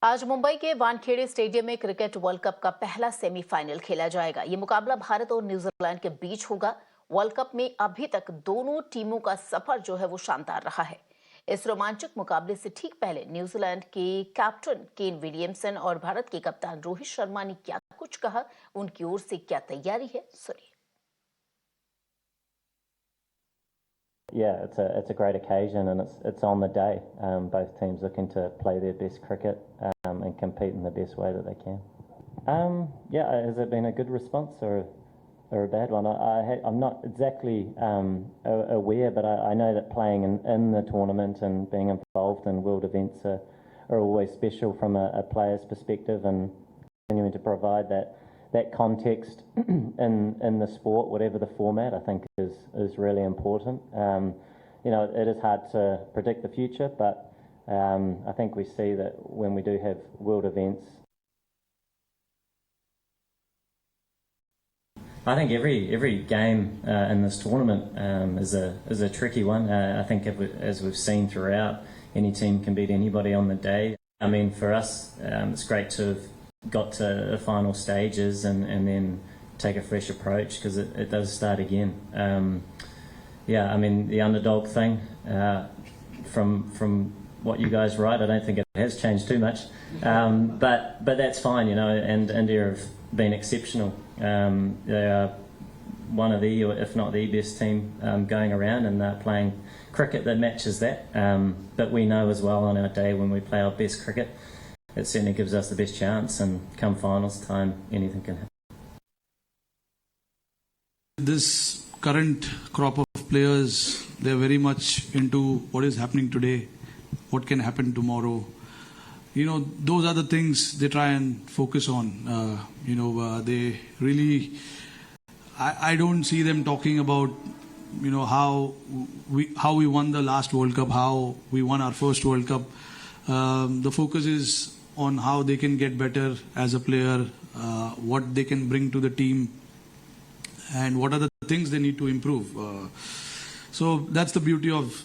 आज मुंबई के वानखेड़े स्टेडियम में क्रिकेट वर्ल्ड कप का पहला सेमीफाइनल खेला जाएगा। ये मुकाबला भारत और न्यूजीलैंड के बीच होगा। वर्ल्ड कप में अभी तक दोनों टीमों का सफर जो है वो शानदार रहा है। इस रोमांचक मुकाबले से ठीक पहले न्यूजीलैंड के कैप्टन केन विलियमसन और भारत के कप्तान रोहित शर्मा ने क्या कुछ कहा, उनकी ओर से क्या तैयारी है, सुनिए। Yeah, it's a great occasion and it's on the day. Both teams looking to play their best cricket and compete in the best way that they can. Yeah, has it been a good response or a bad one? I'm not exactly aware, but I know that playing in the tournament and being involved in world events are always special from a player's perspective, and continuing to provide that context in the sport, whatever the format, I think is really important. It is hard to predict the future, but I think we see that when we do have world events. I think every game in this tournament is a tricky one. I think as we've seen throughout, any team can beat anybody on the day. I mean, for us, it's great to have got to the final stages and then take a fresh approach, because it does start again. Yeah, I mean, the underdog thing, from what you guys write, I don't think it has changed too much, but that's fine, and India have been exceptional. They are one of the, or if not the best team going around, and they're playing cricket that matches that, but we know as well on our day when we play our best cricket, it certainly gives us the best chance, and come finals time, anything can happen. This current crop of players, they're very much into what is happening today, what can happen tomorrow. Those are the things they try and focus on. They really, I don't see them talking about, how we won the last World Cup, how we won our first World Cup. The focus is on how they can get better as a player, what they can bring to the team, and what are the things they need to improve. So that's the beauty of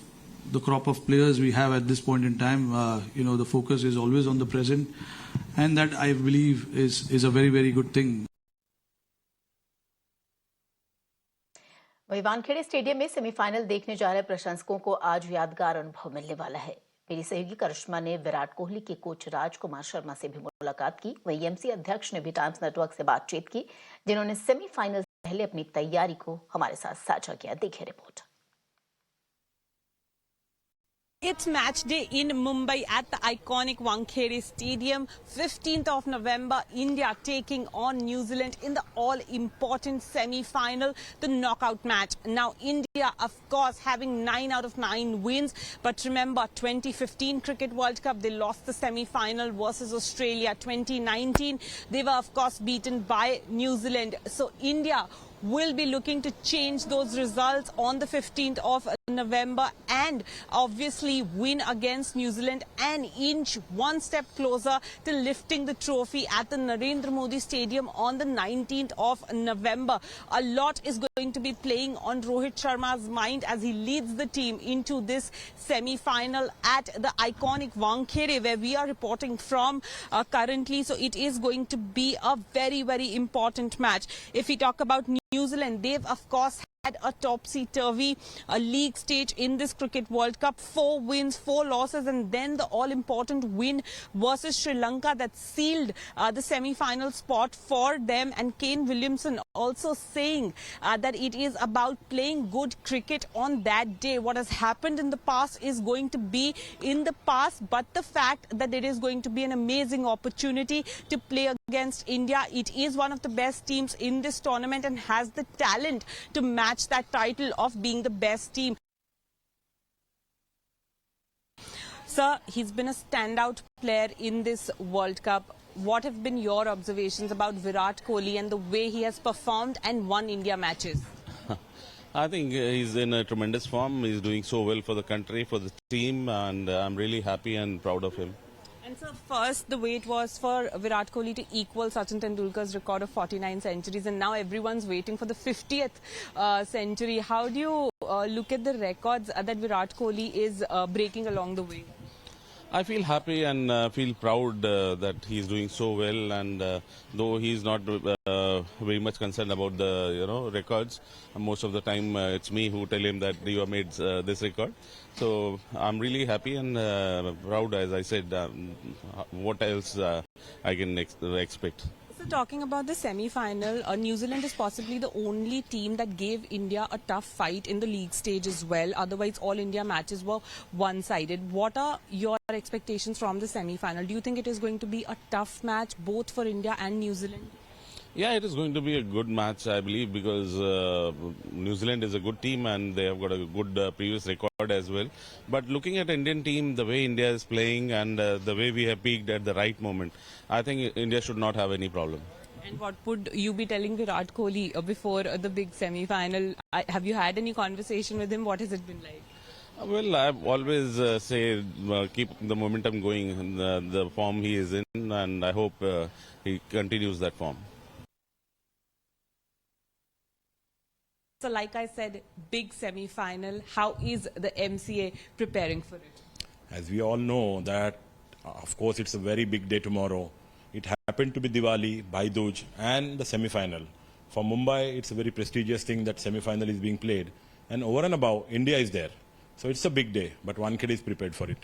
the crop of players we have at this point in time. The focus is always on the present, and that, I believe, is a very, very good thing. वहीं Wankhede stadium में semifinal देखने जा रहे प्रशंसकों को आज यादगार अनुभव मिलने वाला है। मेरी सहयोगी करिश्मा ने विराट कोहली के कोच राजकुमार शर्मा से भी मुलाकात की। वहीं एमसी अध्यक्ष ने भी टाइम्स नेटवर्क से बातचीत की, जिन्होंने सेमीफाइनल से पहले अपनी तैयारी को हमारे साथ साझा किया। देखिए report. It's match day in Mumbai at the iconic Wankhede Stadium. 15th of November, India taking on New Zealand in the all-important semi-final, the knockout match. Now, India, of course, having 9 out of 9 wins. But remember, 2015 Cricket World Cup, they lost the semi-final versus Australia. 2019, they were, of course, beaten by New Zealand. So, India will be looking to change those results on the 15th of November and obviously win against New Zealand and inch one step closer to lifting the trophy at the Narendra Modi Stadium on the 19th of November. A lot is going to be playing on Rohit Sharma's mind as he leads the team into this semi-final at the iconic Wankhede, where we are reporting from currently. So it is going to be a very, very important match. If we talk about New Zealand, they've of course had a topsy-turvy league stage in this Cricket World Cup. 4 wins, 4 losses, and then the all-important win versus Sri Lanka that sealed the semi-final spot for them. And Kane Williamson also saying that it is about playing good cricket on that day. What has happened in the past is going to be in the past, but the fact that it is going to be an amazing opportunity to play against India. It is one of the best teams in this tournament and has the talent to match that title of being the best team. Sir, he's been a standout player in this World Cup. What have been your observations about Virat Kohli and the way he has performed and won India matches? I think he's in a tremendous form. He's doing so well for the country, for the team, and I'm really happy and proud of him. And so first, the wait was for Virat Kohli to equal Sachin Tendulkar's record of 49 centuries, and now everyone's waiting for the 50th century. How do you look at the records that Virat Kohli is breaking along the way? I feel happy and feel proud that he's doing so well, and though he's not very much concerned about the records, most of the time it's me who tell him that you have made this record. So I'm really happy and proud, as I said. What else I can expect? So talking about the semi-final, New Zealand is possibly the only team that gave India a tough fight in the league stage as well. Otherwise, all India matches were one-sided. What are your expectations from the semi-final? Do you think it is going to be a tough match both for India and New Zealand? Yeah, it is going to be a good match, I believe, because New Zealand is a good team and they have got a good previous record as well. But looking at Indian team, the way India is playing and the way we have peaked at the right moment, I think India should not have any problem. And what would you be telling Virat Kohli before the big semi-final? Have you had any conversation with him? What has it been like? Well, I've always say keep the momentum going in the form he is in, and I hope he continues that form. So like I said, big semi-final. How is the MCA preparing for it? As we all know that, of course, it's a very big day tomorrow. It happened to be Diwali, Bhai Dooj and the semi-final. For Mumbai, it's a very prestigious thing that semi-final is being played. And over and above, India is there. So it's a big day, but Wankhede is prepared for it.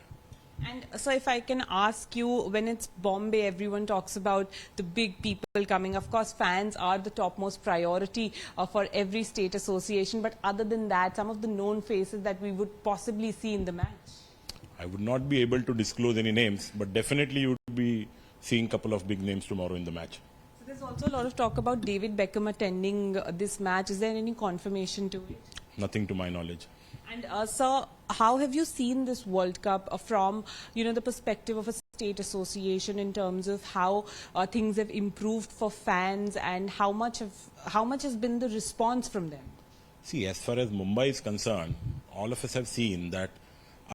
And so if I can ask you, when it's Bombay, everyone talks about the big people coming. Of course, fans are the topmost priority for every state association. But other than that, some of the known faces that we would possibly see in the match. I would not be able to disclose any names, but definitely you would be seeing a couple of big names tomorrow in the match. So there's also a lot of talk about David Beckham attending this match. Is there any confirmation to it? Nothing to my knowledge. And sir, how have you seen this World Cup from the perspective of a state association in terms of how things have improved for fans and how much has been the response from them? See, as far as Mumbai is concerned, all of us have seen that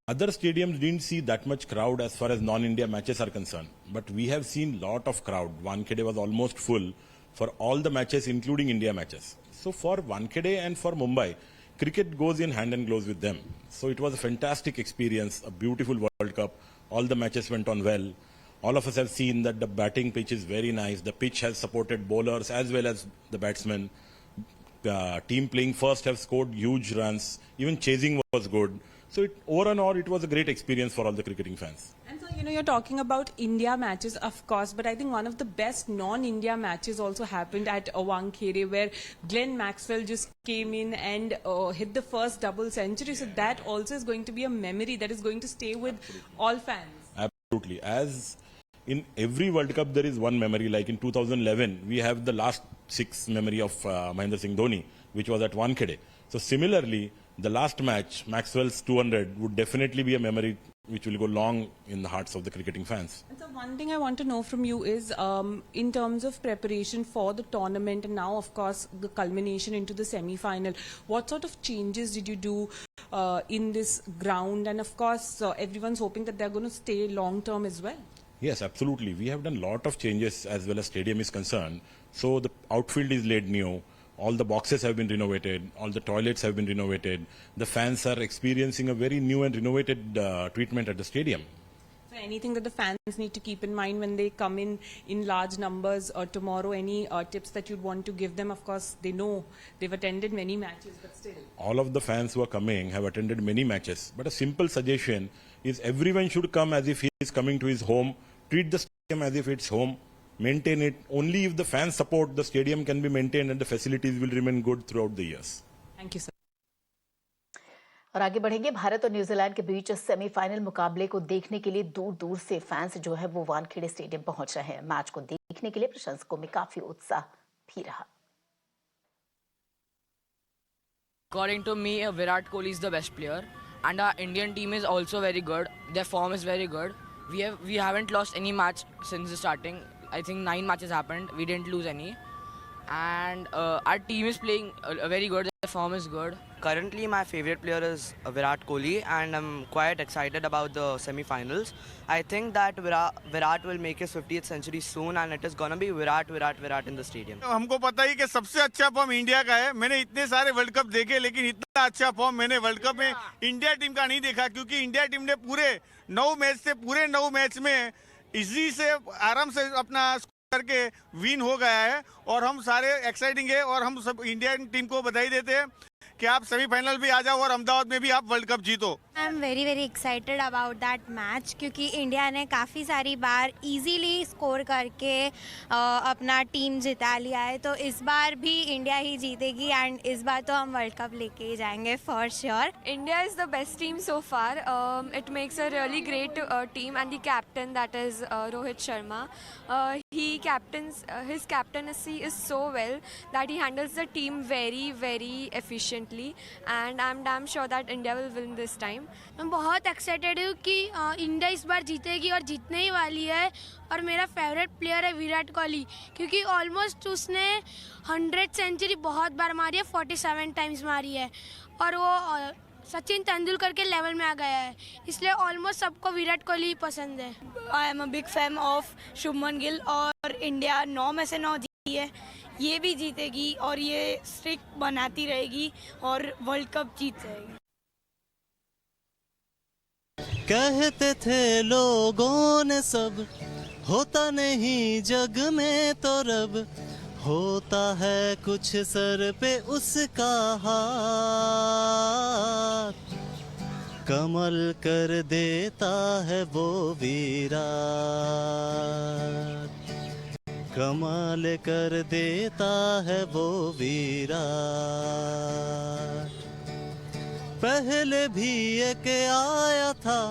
other stadiums didn't see that much crowd as far as non-India matches are concerned. But we have seen lot of crowd. Wankhede was almost full for all the matches, including India matches. So for Wankhede and for Mumbai, cricket goes in hand and gloves with them. So it was a fantastic experience, a beautiful World Cup. All the matches went on well. All of us have seen that the batting pitch is very nice. The pitch has supported bowlers as well as the batsmen. The team playing first have scored huge runs. Even chasing was good. So over and all, it was a great experience for all the cricketing fans. And so, you're talking about India matches, of course, but I think one of the best non-India matches also happened at Wankhede, where Glenn Maxwell just came in and hit the first double century. So that also is going to be a memory that is going to stay with all fans. Absolutely. As in every World Cup, there is one memory. Like in 2011, we have the last 6 memory of Mahendra Singh Dhoni, which was at Wankhede. So similarly, the last match, Maxwell's 200, would definitely be a memory which will go long in the hearts of the cricketing fans. And so one thing I want to know from you is, in terms of preparation for the tournament and now, of course, the culmination into the semi-final, what sort of changes did you do in this ground? And of course, everyone's hoping that they're going to stay long-term as well. Yes, absolutely. We have done a lot of changes as well as stadium is concerned. So the outfield is laid new. All the boxes have been renovated. All the toilets have been renovated. The fans are experiencing a very new and renovated treatment at the stadium. So anything that the fans need to keep in mind when they come in large numbers tomorrow? Any tips that you'd want to give them? Of course, they know they've attended many matches, but still. All of the fans who are coming have attended many matches. But a simple suggestion is everyone should come as if he is coming to his home. Treat the stadium as if it's home. Maintain it. Only if the fans support, the stadium can be maintained and the facilities will remain good throughout the years. Thank you, sir. और आगे बढ़ेंगे। भारत और New Zealand के बीच semifinal मुकाबले को देखने के लिए दूर दूर से फैंस जो है वो वानखेड़े स्टेडियम पहुंच रहे हैं। मैच को देखने के लिए प्रशंसकों में काफी उत्साह भी रहा। According to me, Virat Kohli is the best player, and our Indian team is also very good. Their form is very good. We haven't lost any match since the starting. I think 9 matches happened. We didn't lose any, and our team is playing very good. Their form is good. Currently, my favorite player is Virat Kohli, and I'm quite excited about the semi-finals. I think that Virat will make his 50th century soon, and it is gonna be Virat in the stadium. हमको पता ही कि सबसे अच्छा form India का है। मैंने इतने सारे वर्ल्ड कप देखे, लेकिन इतना अच्छा फॉर्म मैंने वर्ल्ड कप में इंडिया टीम का नहीं देखा, क्योंकि इंडिया टीम ने पूरे 9 मैच में इजी से आराम से अपना करके विन हो गया है। और हम सारे एक्साइटिंग है, और हम सब इंडियन टीम को बधाई देते हैं कि आप सेमीफाइनल भी आ जाओ और अहमदाबाद में भी आप वर्ल्ड कप जीतो। I am very excited about that match, क्योंकि इंडिया ने काफ़ी सारी बार इजीली स्कोर करके अपना टीम जिता लिया है, तो इस बार भी इंडिया ही जीतेगी एंड इस बार तो हम वर्ल्ड कप लेके ही जाएंगे for sure. India is the best team so far. It makes a really great team, and the captain, that is Rohit Sharma, his captaincy is so well that he handles the team very efficiently, and I'm damn sure that India will win this time. मैं बहुत excited हूँ कि India इस बार जीतेगी और जीतने ही वाली है। और मेरा फेवरेट प्लेयर है विराट कोहली, क्योंकि ऑलमोस्ट उसने 100 सेंचुरी बहुत बार मारी है, 47 टाइम्स मारी है, और वो सचिन तेंदुलकर के लेवल में आ गया है, इसलिए ऑलमोस्ट सबको विराट कोहली पसंद है। I am a big fan of Shubman Gill, और इंडिया 9 में से 9 जीती है, ये भी जीतेगी और ये स्ट्रिक बनाती रहेगी और वर्ल्ड कप जीत जाएगी। कहते थे लोगों ने सब, होता नहीं जग में तो रब, होता है कुछ सर पे उसका हाथ, कमल कर देता है वो विराट, कमाल कर देता है वो विराट। पहले भी एक आया था,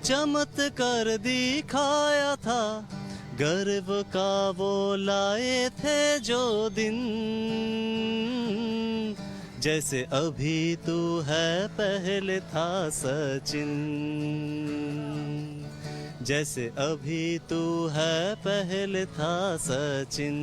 चमत्कार दिखाया था, गर्व का वो लाए थे जो दिन, जैसे अभी तू है पहले था सचिन, जैसे अभी तू है पहले था सचिन।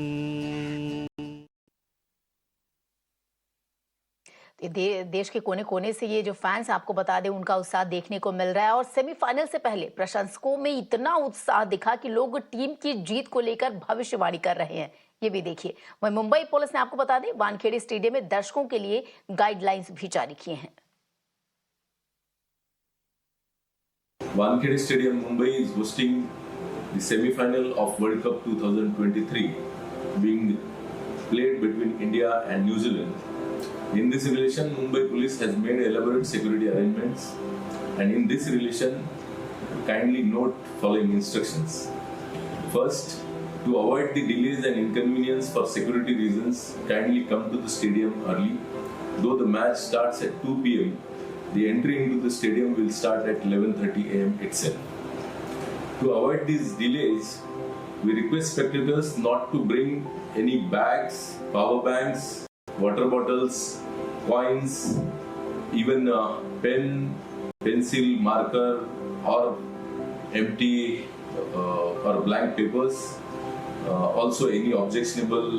देश के कोने कोने से ये जो फैंस आपको बता दें उनका उत्साह देखने को मिल रहा है। और सेमीफाइनल से पहले प्रशंसकों में इतना उत्साह दिखा कि लोग टीम की जीत को लेकर भविष्यवाणी कर रहे हैं। ये भी देखिए। वहीं मुंबई पुलिस ने आपको बता दें वानखेड़े स्टेडियम में दर्शकों के लिए गाइडलाइंस भी जारी किए हैं। Wankhede Stadium, Mumbai is hosting the semi-final of World Cup 2023, being played between India and New Zealand. In this relation, Mumbai Police has made elaborate security arrangements, and in this relation, kindly note following instructions. First, to avoid the delays and inconvenience for security reasons, kindly come to the stadium early. Though the match starts at 2 p.m., the entry into the stadium will start at 11:30 a.m. itself. To avoid these delays, we request spectators not to bring any bags, power banks, water bottles, coins, even pen, pencil, marker, or empty or blank papers. Also any objectionable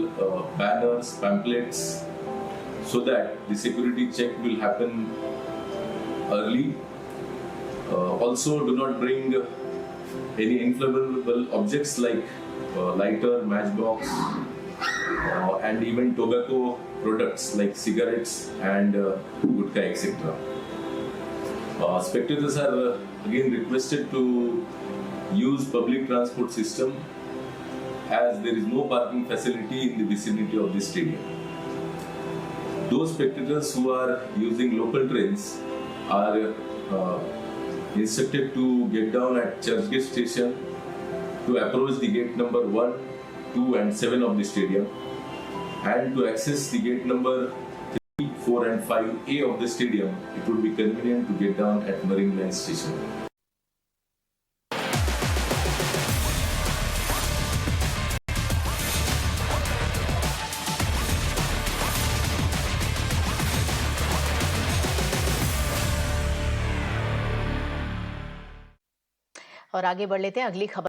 banners, pamphlets, so that the security check will happen early. Also do not bring any inflammable objects like lighter, matchbox, and even tobacco products like cigarettes and gutka, etc. Spectators are again requested to use public transport system, as there is no parking facility in the vicinity of the stadium. Those spectators who are using local trains are instructed to get down at Churchgate station to approach the gate number 1, 2 and 7 of the stadium, and to access the gate number 3, 4 and 5A of the stadium, it would be convenient to get down at Marine Line station. और आगे बढ़ लेते हैं अगली खबर